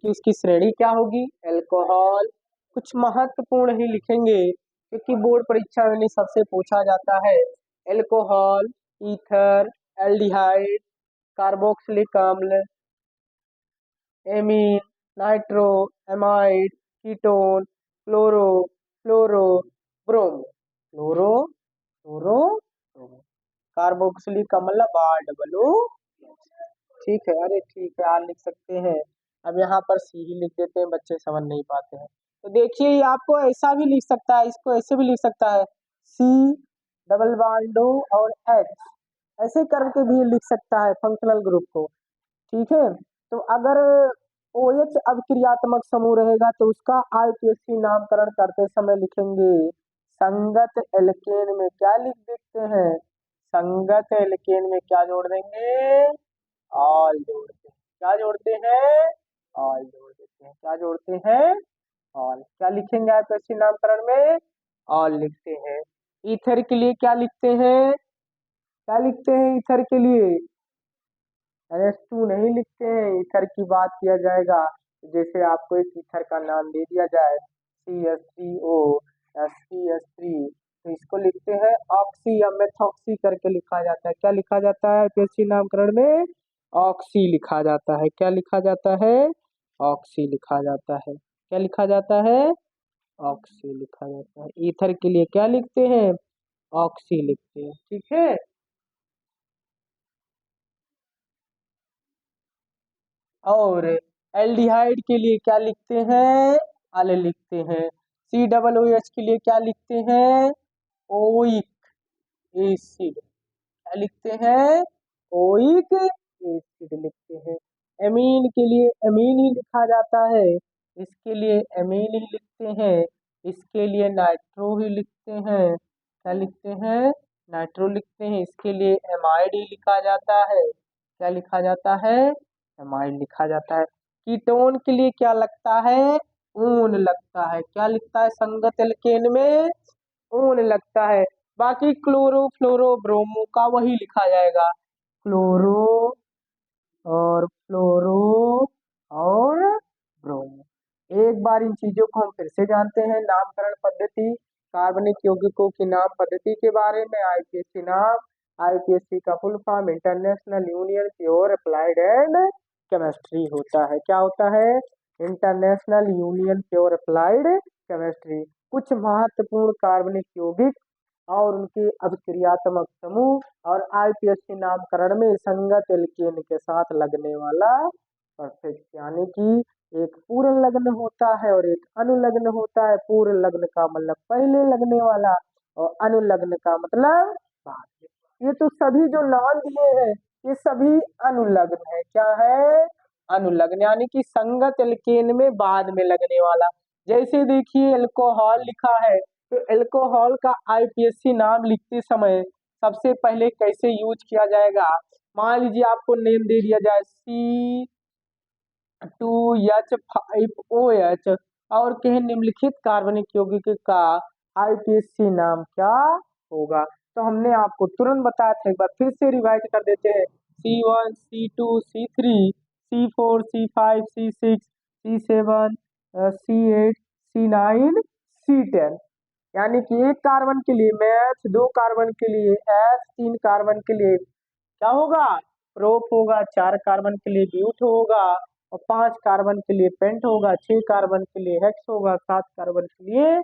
कि उसकी श्रेणी क्या होगी, अल्कोहल। कुछ महत्वपूर्ण ही लिखेंगे क्योंकि बोर्ड परीक्षा में सबसे पूछा जाता है। अल्कोहल, ईथर, एल्डिहाइड, कार्बोक्सिलिक अम्ल, amine, nitro, amide, ketone, chloro, fluoro, bromo, fluoro, fluoro, bromo, carboxylic अम्ल बार डबल ओ। ठीक है, अरे ठीक है, आप लिख सकते हैं। अब यहाँ पर सी ही लिख देते हैं, बच्चे समझ नहीं पाते हैं। तो देखिए ये आपको ऐसा भी लिख सकता है, इसको ऐसे भी लिख सकता है, सी डबल बॉन्ड O और H, ऐसे करके भी लिख सकता है फंक्शनल ग्रुप को। ठीक है, तो अगर OH अभिक्रियात्मक समूह रहेगा तो उसका IUPAC नामकरण करते समय लिखेंगे संगत एल्केन में क्या लिख देते हैं, संगत एल्केन में क्या जोड़ देंगे, ऑल जोड़ते हैं। क्या जोड़ते हैं, ऑल जोड़ देते हैं। क्या जोड़ते हैं, ऑल। क्या लिखेंगे IUPAC नामकरण में, ऑल लिखते हैं। ईथर के लिए क्या लिखते हैं, क्या लिखते हैं ईथर के लिए, NH2 नहीं लिखते हैं। ईथर की बात किया जाएगा जैसे आपको एक ईथर का नाम दे दिया जाए CH3O sps3, तो इसको लिखते हैं ऑक्सी या मेथॉक्सी करके लिखा जाता है। क्या लिखा जाता है IUPAC नामकरण में, ऑक्सी लिखा जाता है। क्या लिखा जाता है, ऑक्सी लिखा जाता है। क्या लिखा जाता है, ऑक्सी लिखा जाता है। ईथर के लिए क्या लिखते हैं, ऑक्सी लिखते हैं। ठीक है, और एल्डिहाइड के लिए क्या लिखते हैं, अल लिखते हैं। COOH के लिए क्या लिखते हैं, ओइक एसिड। क्या लिखते हैं, ओइक एसिड लिखते हैं। एमीन के लिए एमीन ही लिखा जाता है, इसके लिए एमीन ही लिखते हैं। इसके लिए नाइट्रो ही लिखते हैं। क्या लिखते हैं, नाइट्रो लिखते हैं। इसके लिए एमाइड ही लिखा जाता है। क्या लिखा जाता है, एमाइड लिखा जाता है। कीटोन के लिए क्या लगता है, ऊन लगता है। क्या लिखता है संगत एल्केन में, ऊन लगता है। बाकी क्लोरो फ्लोरो ब्रोमो का वही लिखा जाएगा, क्लोरो और फ्लोरो और ब्रोमो। एक बार इन चीजों को हम फिर से जानते हैं, नामकरण पद्धति, कार्बनिक यौगिकों की नाम पद्धति के बारे में। IUPAC नाम, IUPAC का full form international union pure applied and chemistry होता है। क्या होता है, international union pure applied chemistry. कुछ महत्वपूर्ण कार्बनिक यौगिक और उनके अभिक्रियात्मक समूह और IUPAC नामकरण में संगत एल्केन के साथ लगने वाला परफेक्ट, यानी कि एक पूर्ण लग्न होता है और एक अनुलग्न होता है। पूर्ण लग्न का मतलब पहले लगने वाला और अनुलग्न का मतलब बाद में। ये तो सभी जो नाम दिए हैं ये सभी अनुलग्न है। क्या है, अनुलग्न, यानी कि संगत एल्केन में बाद में लगने वाला। जैसे देखिए अल्कोहल लिखा है, तो अल्कोहल का IUPAC नाम लिखते समय सबसे पहले कैसे यूज किया जाएगा, मान लीजिए आपको नेम दे दिया जाए C2H5OH और कहें निम्नलिखित कार्बनिक यौगिक का IUPAC नाम क्या होगा, तो हमने आपको तुरंत बताया था, एक बार फिर से रिवाइज कर देते हैं। C1 C2 C3 C4 C5 C6 C7 C8 C9 C10, यानी कि एक कार्बन के लिए मैच, दो कार्बन के लिए एस, तीन कार्बन के लिए क्या होगा, प्रोप होगा, चार कार्बन के लिए ब्यूट होगा और पांच कार्बन के लिए पेंट होगा, छह कार्बन के लिए हेक्स होगा, सात कार्बन के लिए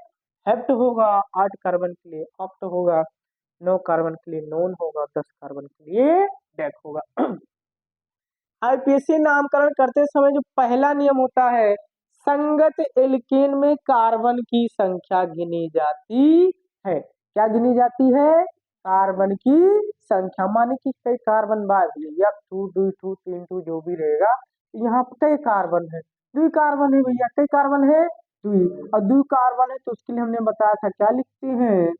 हेप्ट होगा, आठ कार्बन के लिए ऑक्ट होगा, नौ कार्बन के लिए नोन होगा, 10 कार्बन के लिए डेक होगा। IUPAC नामकरण करते समय जो पहला नियम होता है, संगत एल्केन में कार्बन की संख्या गिनी जाती है। क्या गिनी जाती है, कार्बन की संख्या, माने कि कई कार्बन बार एक टू दो टू तीन टू जो भी रहेगा, यहाँ पे कई कार्बन है, दुई कार्बन है भैया, कई कार्बन है, दुई, और दुई कार्बन है तो उसके लिए हमने बताया था क्या लिखते हैं,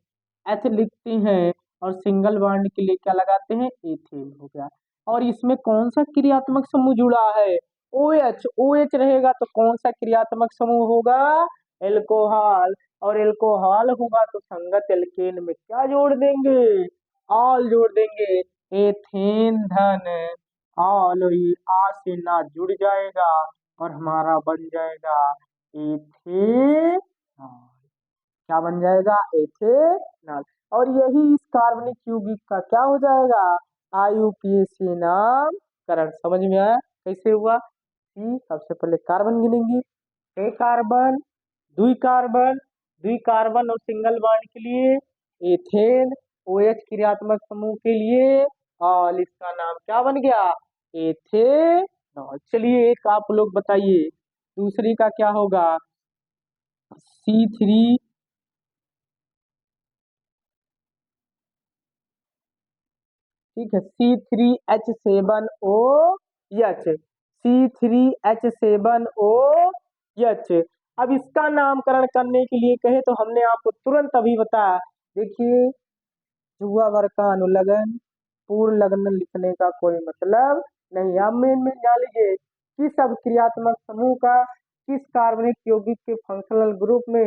एच लिखते हैं, और सिंगल बॉन्ड के लिए क्या लगाते हैं, एथेन हो गया। और इसमें कौन सा क्रियात्मक समूह जुड़ा है, OH, OH रहेगा तो कौन सा क्रियात्मक समूह होगा, एल्कोहल, और एल्कोहल होगा तो संगत एल्केन में क्या जोड़ देंगे, ऑल जोड़ देंगे, एथेन धन ऑल, ये आ से ना जुड़ जाएगा और हमारा बन जाएगा एथेनॉल। क्या बन जाएगा? एथेनॉल। और यही इस कार्बनिक यौगिक का क्या हो जाएगा? IUPAC नामकरण। समझ में आया कैसे हुआ? सबसे पहले कार्बन गिनेंगे। एक कार्बन, द्विकार्बन, द्विकार्बन और सिंगल बॉन्ड के लिए एथेन, OH क्रियात्मक समूह के लिए और इसका नाम क्या बन गया? एथेनॉल। चलिए एक आप लोग बताइए दूसरी का क्या होगा? C3, ठीक है, C3H7OH, C3H7OH। अब इसका नामकरण करने के लिए कहे तो हमने आपको तुरंत अभी बताया। देखिए, जुआ वर्ग का अनुलग्न पूर्ण लग्न लिखने का कोई मतलब नहीं। आप मेन में जान लीजिए किस अभिक्रियात्मक समूह का किस कार्बनिक यौगिक के फंक्शनल ग्रुप में